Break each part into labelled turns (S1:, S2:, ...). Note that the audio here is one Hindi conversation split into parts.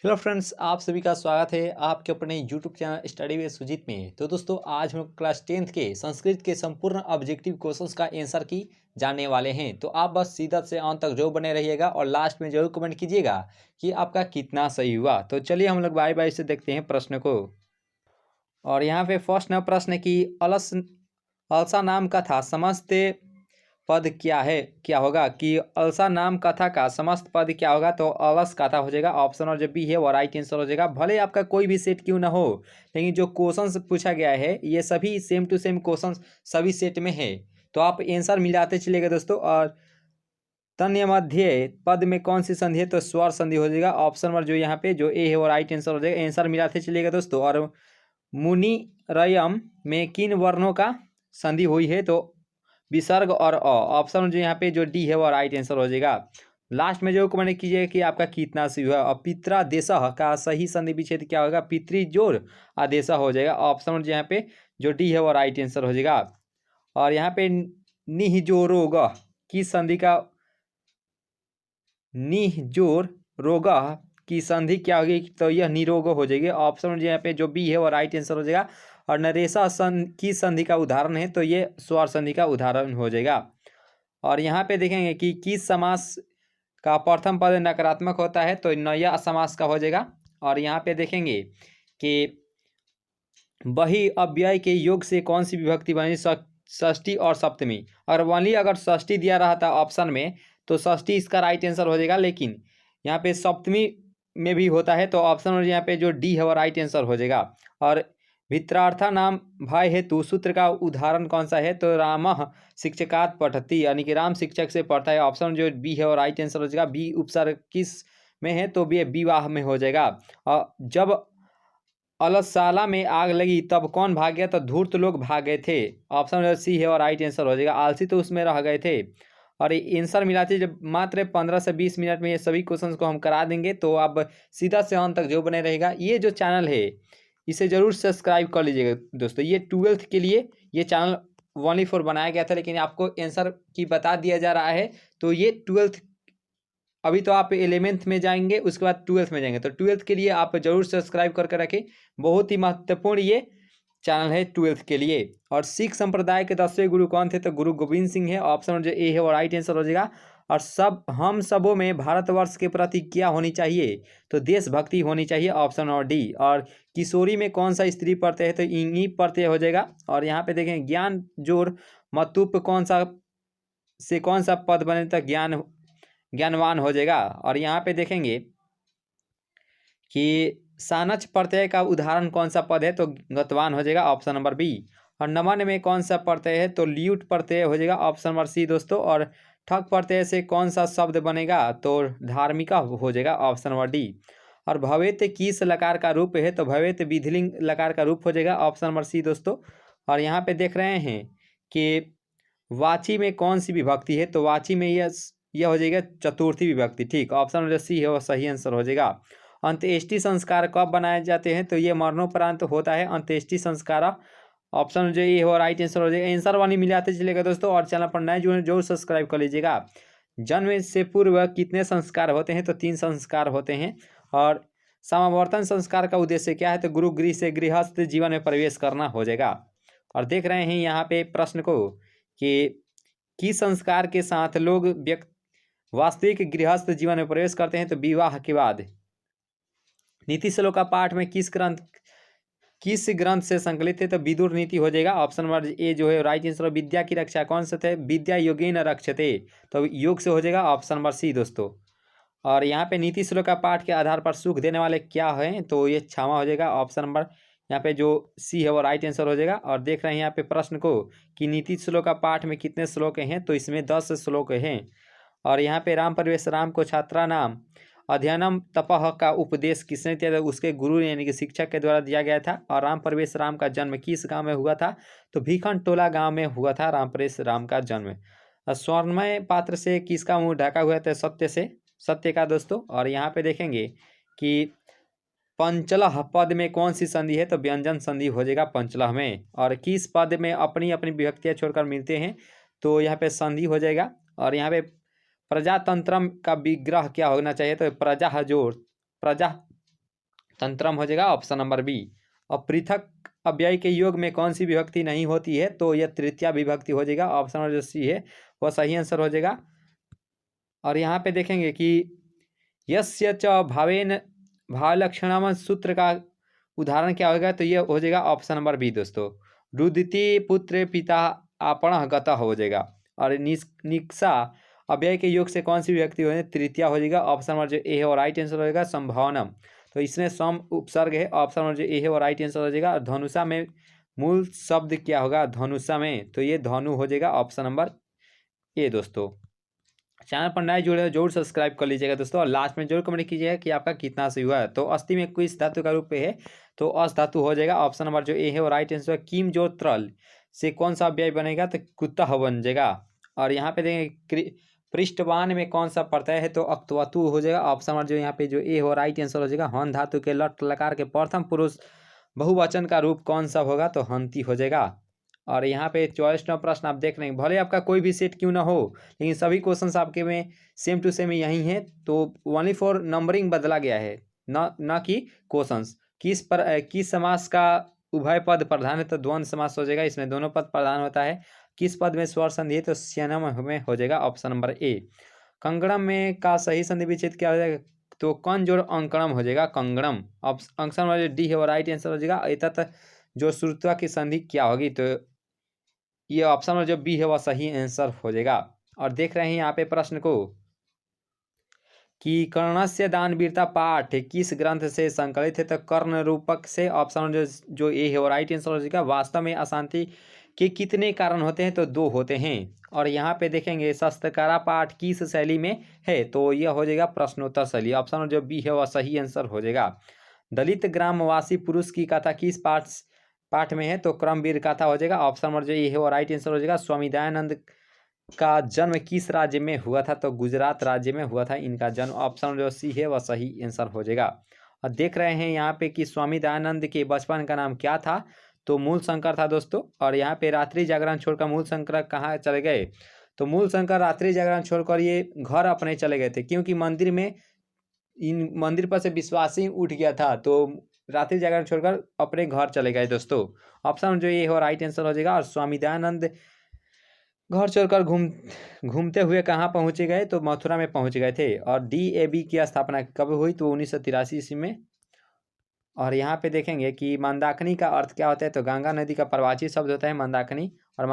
S1: हेलो फ्रेंड्स, आप सभी का स्वागत है आपके अपने YouTube channel study with Sujeet में। तो दोस्तों, आज हम क्लास 10th के संस्कृत के संपूर्ण ऑब्जेक्टिव क्वेश्चंस का आंसर की जानने वाले हैं। तो आप बस सीधा से अंत तक जो बने रहिएगा और लास्ट में जरूर कमेंट कीजिएगा कि आपका कितना सही हुआ। तो चलिए हम लोग बारी बारी से देखते हैं प्रश्न को। और यहाँ पे फर्स्ट न प्रश्न की अलसा नाम कथा समस्त पद क्या होगा कि अलसा नाम कथा का समस्त पद क्या होगा। तो अलस कथा हो जाएगा। ऑप्शन और जो बी है वो राइट आंसर हो जाएगा। भले आपका कोई भी सेट क्यों ना हो, लेकिन जो क्वेश्चन पूछा गया है ये सभी सेम टू सेम क्वेश्चन सभी सेट में है। तो आप आंसर मिलाते चलिएगा दोस्तों। और तन्य मध्य पद में कौन सी संधि है, तो स्वर संधि हो जाएगा। ऑप्शन नंबर जो यहाँ पे जो ए है वो राइट आंसर हो जाएगा। आंसर मिलाते चलिएगा दोस्तों। और मुनिरयम में किन वर्णों का संधि हुई है, तो विसर्ग और अ। ऑप्शन जो यहाँ पे जो डी है वो राइट आंसर हो जाएगा। लास्ट में जो कमेंट कीजिएगा कि आपका कितना सही हुआ। और पित्रादेशः का सही संधि विच्छेद क्या होगा, पितृजोर आदेश हो जाएगा। ऑप्शन जो यहाँ पे जो डी है वो राइट आंसर हो जाएगा। और यहाँ पे निहजोरोग की संधि का निहजोर रोग की संधि क्या होगी, तो यह निरोग हो जाएगी। ऑप्शन यहाँ पे जो बी है वो राइट आंसर हो जाएगा। और नरेशा की संधि का उदाहरण है, तो ये स्वर संधि का उदाहरण हो जाएगा। और यहाँ पे देखेंगे कि किस समास का प्रथम पद नकारात्मक होता है, तो नया समास का हो जाएगा। और यहाँ पे देखेंगे कि वही अव्यय के योग से कौन सी विभक्ति बनी, षष्ठी और सप्तमी। और वनली अगर षष्ठी दिया रहा था ऑप्शन में, तो षष्ठी इसका राइट आंसर हो जाएगा। लेकिन यहाँ पे सप्तमी में भी होता है, तो ऑप्शन यहाँ पे जो डी है वो राइट आंसर हो जाएगा। और भित्रार्था नाम भय हेतु सूत्र का उदाहरण कौन सा है, तो रामः शिक्षकात् पठति, यानी कि राम शिक्षक से पढ़ता है। ऑप्शन जो बी है वो राइट आंसर हो जाएगा। बी उपसर्ग किस में है, तो बी विवाह में हो जाएगा। और जब अलसाला में आग लगी तब कौन भाग गया, तो धूर्त लोग भाग गए थे। ऑप्शन सी है और राइट आंसर हो जाएगा। आलसी तो उसमें रह गए थे। और ये आंसर मिलाते जब मात्र 15 से 20 मिनट में ये सभी क्वेश्चंस को हम करा देंगे। तो आप सीधा से अंत तक जो बने रहेगा। ये जो चैनल है इसे जरूर सब्सक्राइब कर लीजिएगा दोस्तों। ये 12th के लिए ये चैनल ओनली फॉर बनाया गया था, लेकिन आपको आंसर की बता दिया जा रहा है। तो ये 12th, अभी तो आप 11th में जाएंगे, उसके बाद 12th में जाएंगे। तो 12th के लिए आप जरूर सब्सक्राइब करके रखें। बहुत ही महत्वपूर्ण ये चैनल है 12th के लिए। और सिख संप्रदाय के 10वें गुरु कौन थे, तो गुरु गोविंद सिंह है। ऑप्शन जो ए है वो राइट आंसर हो जाएगा। और हम सबों में भारतवर्ष के प्रति क्या होनी चाहिए, तो देशभक्ति होनी चाहिए। ऑप्शन और डी। और किशोरी में कौन सा स्त्री प्रत्यय है, तो इंगी प्रत्यय हो जाएगा। और यहाँ पे देखें ज्ञान जोर मतुप कौन सा पद बने, तो ज्ञानवान हो जाएगा। और यहाँ पे देखेंगे कि सानच प्रत्यय का उदाहरण कौन सा पद है, तो गतवान हो जाएगा। Option number B. और नमन में कौन सा प्रत्यय है, तो ल्यूट प्रत्यय हो जाएगा। ऑप्शन नंबर सी दोस्तों। और ठक प्रत्यय से कौन सा शब्द बनेगा, तो धार्मिका हो जाएगा। Option number D. और भवेत किस लकार का रूप है, तो भवेत विधिलिंग लकार का रूप हो जाएगा। ऑप्शन नंबर सी दोस्तों। और यहाँ पे देख रहे हैं कि वाची में कौन सी विभक्ति है, तो वाची में यह हो जाएगा चतुर्थी विभक्ति। ठीक, ऑप्शन जो सी है वो सही आंसर हो जाएगा। अंत्येष्टि संस्कार कब बनाए जाते हैं, तो ये मरणोपरांत होता है अंत्येष्टि संस्कार। ऑप्शन जो ये हो राइट आंसर हो जाएगा। आंसर वाली मिलाते चलेगा दोस्तों। और चैनल पर नए जो जरूर सब्सक्राइब कर लीजिएगा। जन्म से पूर्व कितने संस्कार होते हैं, तो 3 संस्कार होते हैं। और समावर्तन संस्कार का उद्देश्य क्या है, तो गुरु गृह से गृहस्थ जीवन में प्रवेश करना हो जाएगा। और देख रहे हैं यहाँ पे प्रश्न को कि किस संस्कार के साथ लोग वास्तविक गृहस्थ जीवन में प्रवेश करते हैं, तो विवाह के बाद। नीति श्लोक का पाठ में किस ग्रंथ से संकलित है, तो विदुर नीति हो जाएगा। ऑप्शन नंबर ए जो है राइट आंसर। विद्या की रक्षा कौन सा थे, विद्या योगेन रक्षते, तो योग से हो जाएगा। ऑप्शन नंबर सी दोस्तों। और यहाँ पे नीति श्लोक का पाठ के आधार पर सुख देने वाले क्या हैं, तो ये क्षमा हो जाएगा। ऑप्शन नंबर यहाँ पे जो सी है वो राइट आंसर हो जाएगा। और देख रहे हैं यहाँ पे प्रश्न को कि नीति श्लोक का पाठ में कितने श्लोक हैं, तो इसमें 10 श्लोक हैं। और यहाँ पे राम प्रवेश राम को छात्रा नाम अध्ययनम तपह का उपदेश किसने दिया था, उसके गुरु यानी कि शिक्षक के द्वारा दिया गया था। और राम प्रवेश राम का जन्म किस गांव में हुआ था, तो भीखन टोला गांव में हुआ था राम प्रवेश राम का जन्म। स्वर्णमय पात्र से किसका मुंह ढका हुआ था, सत्य का दोस्तों। और यहाँ पे देखेंगे कि पंचलह पद में कौन सी संधि है, तो व्यंजन संधि हो जाएगा पंचलह में। और किस पद में अपनी अपनी विभक्तियां छोड़कर मिलते हैं, तो यहाँ पे संधि हो जाएगा। और यहाँ पे प्रजातंत्रम का विग्रह क्या होना चाहिए, तो प्रजा तंत्रम हो जाएगा ऑप्शन नंबर बी। और पृथक अव्यय के योग में कौन सी विभक्ति नहीं होती है, तो यह तृतीया विभक्ति हो जाएगा, ऑप्शन नंबर जो सी है वह सही आंसर हो जाएगा। और यहाँ पे देखेंगे कि यस्य च भावेन भावलक्षणम सूत्र का उदाहरण क्या होगा, तो ये हो जाएगा ऑप्शन नंबर बी दोस्तों, रुदिति पुत्र पिता आपण गत हो जाएगा। और निक्सा अव्यय के योग से कौन सी विभक्ति हो जाएगी, तृतीया हो जाएगा, ऑप्शन नंबर जो ए है और राइट आंसर हो जाएगा संभावनम। तो इसमें सम उपसर्ग है, ऑप्शन नंबर जो ए है और राइट आंसर हो जाएगा। धनुषा में मूल शब्द क्या होगा धनुषा में, तो ये धनु हो जाएगा, ऑप्शन नंबर ए दोस्तों। चैनल पर नए जुड़े हो जरूर सब्सक्राइब कर लीजिएगा दोस्तों, और लास्ट में जरूर कमेंट कीजिएगा कि आपका कितना सही हुआ है। तो अस्थि में किस धातु का रूप है, तो अस धातु हो जाएगा, ऑप्शन नंबर जो ए है और राइट आंसर। किम जो त्रल से कौन सा अव्यय बनेगा, तो कुत्ता बन जाएगा। और यहाँ पे देखेंगे पृष्ठवान में कौन सा प्रत्यय है, तो अक्तवतु हो जाएगा, ऑप्शन नंबर जो यहाँ पे जो ए हो राइट आंसर हो जाएगा। हन धातु के लट लकार के प्रथम पुरुष बहुवचन का रूप कौन सा होगा, तो हंती हो जाएगा। और यहाँ पे 24वां प्रश्न आप देख रहे हैं, भले आपका कोई भी सेट क्यों ना हो, लेकिन सभी क्वेश्चंस आपके में सेम टू सेम यही है, तो ओनली फॉर नंबरिंग बदला गया है, न कि क्वेश्चंस। किस समास का उभय पद प्रधान है, तो द्वंद्व समास हो जाएगा, इसमें दोनों पद प्रधान होता है। किस पद में स्वर संधि है, तो स्यनम में हो जाएगा, ऑप्शन नंबर ए। कंगड़म में का सही संधि विच्छेद क्या हो जाएगा, तो कन जोड़ अंकणम हो जाएगा, कंगड़म। ऑप्शन नंबर डी है और राइट आंसर हो जाएगा। एतत जो श्रुत्वा की संधि क्या होगी, तो ये ऑप्शन नंबर जो बी है वह सही आंसर हो जाएगा। और देख रहे हैं यहाँ पे प्रश्न को कि कर्णस्य दानवीरता पाठ किस ग्रंथ से संकलित है, तो कर्ण रूपक से, ऑप्शन नंबर जो ए है और राइट आंसर हो जाएगा। वास्तव में अशांति के कितने कारण होते हैं, तो 2 होते हैं। और यहाँ पे देखेंगे शस्त्रकारा पाठ किस शैली में है, तो यह हो जाएगा प्रश्नोत्तर शैली, ऑप्शन नंबर जो बी है वह सही आंसर हो जाएगा। दलित ग्रामवासी पुरुष की कथा किस पाठ में है, तो क्रमवीर कथा हो जाएगा, ऑप्शन नंबर जो ये है वो राइट आंसर हो जाएगा। स्वामी दयानंद का जन्म किस राज्य में हुआ था, तो गुजरात राज्य में हुआ था इनका जन्म, ऑप्शन जो सी है वह सही आंसर हो जाएगा। और देख रहे हैं यहाँ पे कि स्वामी दयानंद के बचपन का नाम क्या था, तो मूल शंकर था दोस्तों। और यहाँ पे रात्रि जागरण छोड़कर मूल शंकर कहाँ चले गए, तो मूल शंकर रात्रि जागरण छोड़कर ये घर अपने चले गए थे, क्योंकि मंदिर पर से विश्वास ही उठ गया था, तो रात्रि जागरण छोड़कर अपने घर चले गए दोस्तों। ऑप्शन जो ये हो राइट आंसर हो जाएगा। और स्वामी दयानंद घर छोड़कर घूमते हुए कहाँ पहुँचे गए, तो मथुरा में पहुँच गए थे। और DAB की स्थापना कब हुई, तो 1983 ईस्वी में। और यहाँ पे देखेंगे कि मंदाकिनी का अर्थ क्या होता है, तो गंगा नदी का प्रवाची शब्द होता है मंदाकिनी। और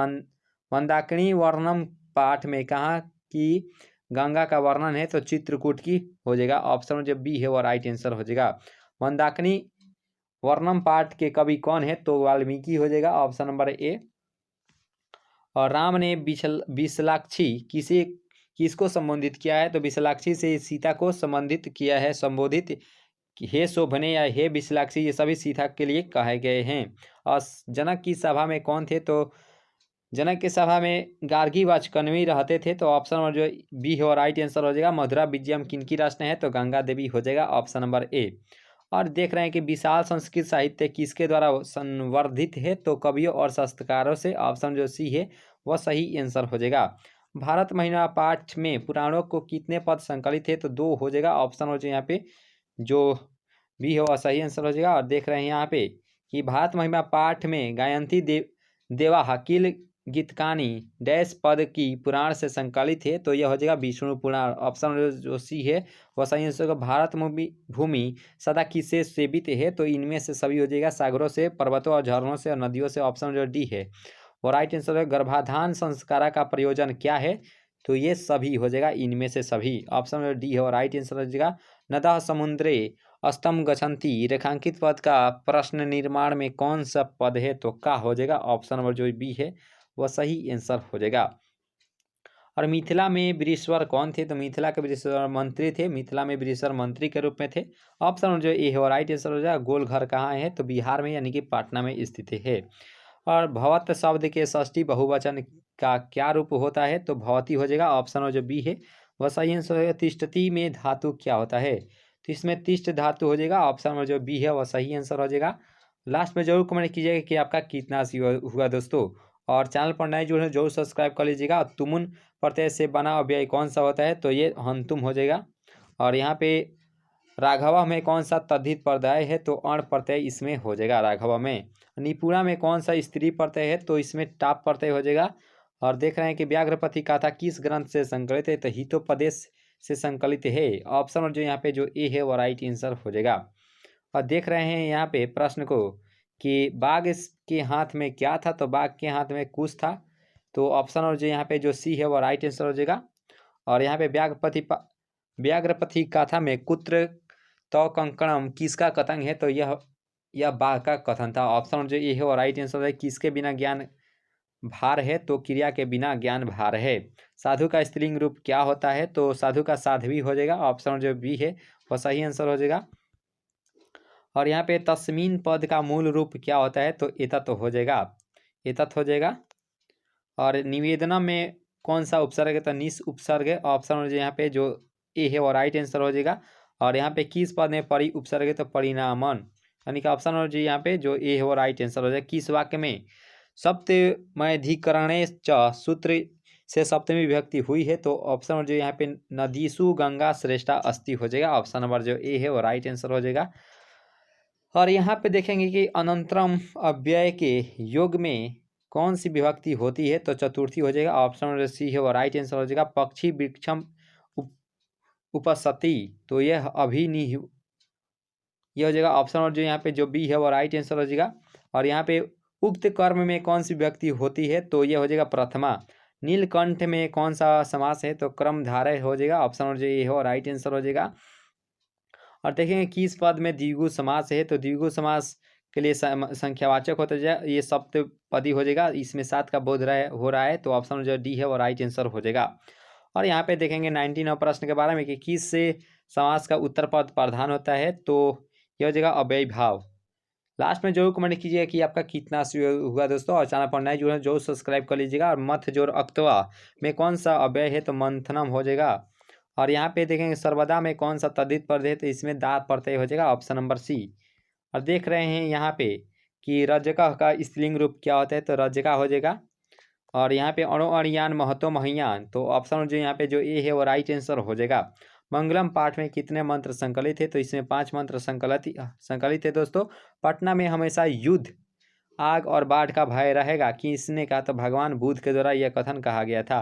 S1: मंदाकिनी वर्णम पाठ में कहाँ की गंगा का वर्णन है, तो चित्रकूट की हो जाएगा, ऑप्शन जो बी है वो राइट आंसर हो जाएगा। मंदाकिनी वर्णम पाठ के कवि कौन है, तो वाल्मीकि हो जाएगा, ऑप्शन नंबर ए। और राम ने विशालाक्षी किसको संबोधित किया है, तो विशालाक्षी से सीता को संबोधित किया है, संबोधित हे शोभने या हे विशालाक्षी, ये सभी सीता के लिए कहे गए हैं। और जनक की सभा में कौन थे, तो जनक की सभा में गार्गी व कण्वी रहते थे, तो ऑप्शन नंबर जो बी है और राइट आंसर हो जाएगा। मधुरा विजयम किनकी रचना है, तो गंगा देवी हो जाएगा, ऑप्शन नंबर ए। और देख रहे हैं कि विशाल संस्कृत साहित्य किसके द्वारा संवर्धित है, तो कवियों और शास्त्रकारों से, ऑप्शन जो सी है वह सही आंसर हो जाएगा। भारत महिमा पाठ में पुराणों को कितने पद संकलित है, तो 2 हो जाएगा, ऑप्शन हो जाए यहाँ पे जो बी है वह सही आंसर हो जाएगा। और देख रहे हैं यहाँ पे कि भारत महिमा पाठ में गायंती देवा हकील गीतकानी डैश पद की पुराण से संकलित है, तो यह हो जाएगा विष्णु पुराण, ऑप्शन जो सी है वह सही आंसर होगा। भारत भूमि सदा किससे सेवित है, तो इनमें से सभी हो जाएगा, सागरों से, पर्वतों और झरनों से और नदियों से, ऑप्शन जो डी है वो राइट आंसर है। गर्भाधान संस्कार का प्रयोजन क्या है, तो ये सभी हो जाएगा, इनमें से सभी, ऑप्शन जो डी है और राइट आंसर हो जाएगा। नदा समुद्रे अस्तम गच्छन्ति रेखांकित पद का प्रश्न निर्माण में कौन सा पद है, तो का हो जाएगा, ऑप्शन नंबर जो बी है वह सही आंसर हो जाएगा। और मिथिला में वृषवर कौन थे, तो मिथिला के वृषवर मंत्री थे, मिथिला में वृषवर मंत्री के रूप में थे, ऑप्शन जो ए है और राइट आंसर हो जाएगा। गोलघर कहाँ है, तो बिहार में यानी कि पटना में स्थित है। और भवत शब्द के षष्ठी बहुवचन का क्या रूप होता है, तो भवती हो जाएगा, ऑप्शन जो बी है वह सही आंसर हो जाएगा। तिष्ठती में धातु क्या होता है, तो इसमें तिष्ठ धातु हो जाएगा, ऑप्शन नंबर जो बी है वह सही आंसर हो जाएगा। लास्ट में जरूर कमेंट कीजिएगा कि आपका कितना सी हुआ दोस्तों। और चैनल पर नए जुड़े जरूर सब्सक्राइब कर लीजिएगा। तुमुन प्रत्यय से बना अव्यय कौन सा होता है, तो ये हंतुम हो जाएगा। और यहाँ पे राघवा में कौन सा तद्धित प्रत्यय है तो अण प्रत्यय इसमें हो जाएगा राघवा में। निपुणा में कौन सा स्त्री प्रत्यय है तो इसमें टाप प्रत्यय हो जाएगा। और देख रहे हैं कि व्याघ्रपति गाथा किस ग्रंथ से संकलित है तो हितोपदेश से संकलित है। ऑप्शन और जो यहाँ पे जो ए है वो राइट आंसर हो जाएगा। और देख रहे हैं यहाँ पे प्रश्न को कि बाघ के हाथ में क्या था तो बाघ के हाथ में कुश था। तो ऑप्शन और जो यहाँ पे जो सी है वो राइट आंसर हो जाएगा। और यहाँ पे व्याघ्रपति गाथा में कुत्र तो कंकणम किसका कथन है तो यह बाघ का कथन था। ऑप्शन जो ये है वो राइट आंसर है। किसके बिना ज्ञान भार है तो क्रिया के बिना ज्ञान भार है। साधु का स्त्रीलिंग रूप क्या होता है तो साधु का साध्वी हो जाएगा। ऑप्शन जो बी है वो सही आंसर हो जाएगा। और यहाँ पे तस्मीन पद का मूल रूप क्या होता है तो एतत् हो जाएगा, एतत् हो जाएगा। और निवेदना में कौन सा उपसर्ग है तो निस उपसर्ग है। ऑप्शन जो यहाँ पे जो ए है वो राइट आंसर हो जाएगा। और यहाँ पे किस पद में परि उपसर्ग है तो परिणामन, यानी कि ऑप्शन और जो यहाँ पे जो ए है वो राइट आंसर हो जाएगा। किस वाक्य में सप्तमधिकरणे च सूत्र से सप्तमी विभक्ति हुई है तो ऑप्शन और जो यहाँ पे नदीसु गंगा श्रेष्ठा अस्ति हो जाएगा। ऑप्शन नंबर जो ए है वो राइट आंसर हो जाएगा। और यहाँ पे देखेंगे कि अनंतरम अव्यय के योग में कौन सी विभक्ति होती है तो चतुर्थी हो जाएगा। ऑप्शन नंबर सी है वो राइट आंसर हो जाएगा। पक्षी वृक्षम उपसति तो यह अभिनिह यह हो जाएगा। ऑप्शन और जो यहाँ पे जो बी है वो राइट आंसर हो जाएगा। और यहाँ पे उक्त कर्म में कौन सी विभक्ति होती है तो यह हो जाएगा प्रथमा। नीलकंठ में कौन सा समास है तो क्रमधारय हो जाएगा। ऑप्शन और जो ये हो राइट आंसर हो जाएगा। और देखेंगे किस पद में द्विगु समास है तो द्विगु समास के लिए संख्यावाचक होता जाए ये सप्तपदी हो जाएगा। इसमें 7 का बोध हो रहा है तो ऑप्शन जो डी है वो राइट आंसर हो जाएगा। और यहाँ पे देखेंगे 19 प्रश्न के बारे में कि किस से समास का उत्तर पद प्रधान होता है तो यह हो जाएगा अव्ययी भाव। लास्ट में जरूर कमेंट कीजिएगा कि आपका कितना हुआ दोस्तों। और चैनल पर नए जुड़े जरूर सब्सक्राइब कर लीजिएगा। और मथ जोर अक्तवा में कौन सा अव्यय है तो मंथनम हो जाएगा। और यहाँ पे देखेंगे सर्वदा में कौन सा तद्धित प्रत्यय है तो इसमें दा प्रत्यय हो जाएगा। Option number C. और देख रहे हैं यहाँ पे कि रजका का स्त्रीलिंग रूप क्या होता है तो रजका हो जाएगा। और यहाँ पे अणु अणियान महतो महियान तो ऑप्शन जो यहाँ पे जो ए है वो राइट आंसर हो जाएगा। मंगलम पाठ में कितने मंत्र संकलित है तो इसमें 5 मंत्र संकलित है दोस्तों। पटना में हमेशा युद्ध आग और बाढ़ का भय रहेगा कि इसने कहा तो भगवान बुद्ध के द्वारा यह कथन कहा गया था।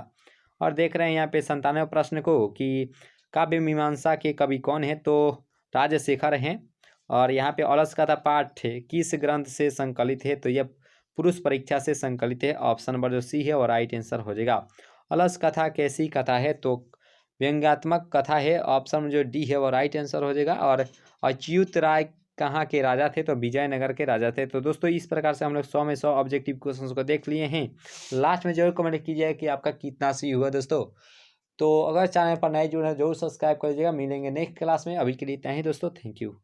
S1: और देख रहे हैं यहाँ पे 97 प्रश्न को कि काव्य मीमांसा के कवि कौन है तो राजशेखर हैं। और यहाँ पे अलस कथा पाठ किस ग्रंथ से संकलित है तो यह पुरुष परीक्षा से संकलित है। ऑप्शन नंबर जो सी है वो राइट आंसर हो जाएगा। अलस कथा कैसी कथा है तो व्यंग्यात्मक कथा है। ऑप्शन जो डी है वो राइट आंसर हो जाएगा। और अच्युत राय कहाँ के राजा थे तो विजयनगर के राजा थे। तो दोस्तों इस प्रकार से हम लोग 100 में 100 ऑब्जेक्टिव क्वेश्चंस को देख लिए हैं। लास्ट में जरूर कमेंट कीजिए कि आपका कितना सही हुआ दोस्तों। तो अगर चैनल पर नए जुड़े हैं जरूर सब्सक्राइब कर लीजिएगा। मिलेंगे नेक्स्ट क्लास में। अभी के लिए इतना ही दोस्तों, थैंक यू।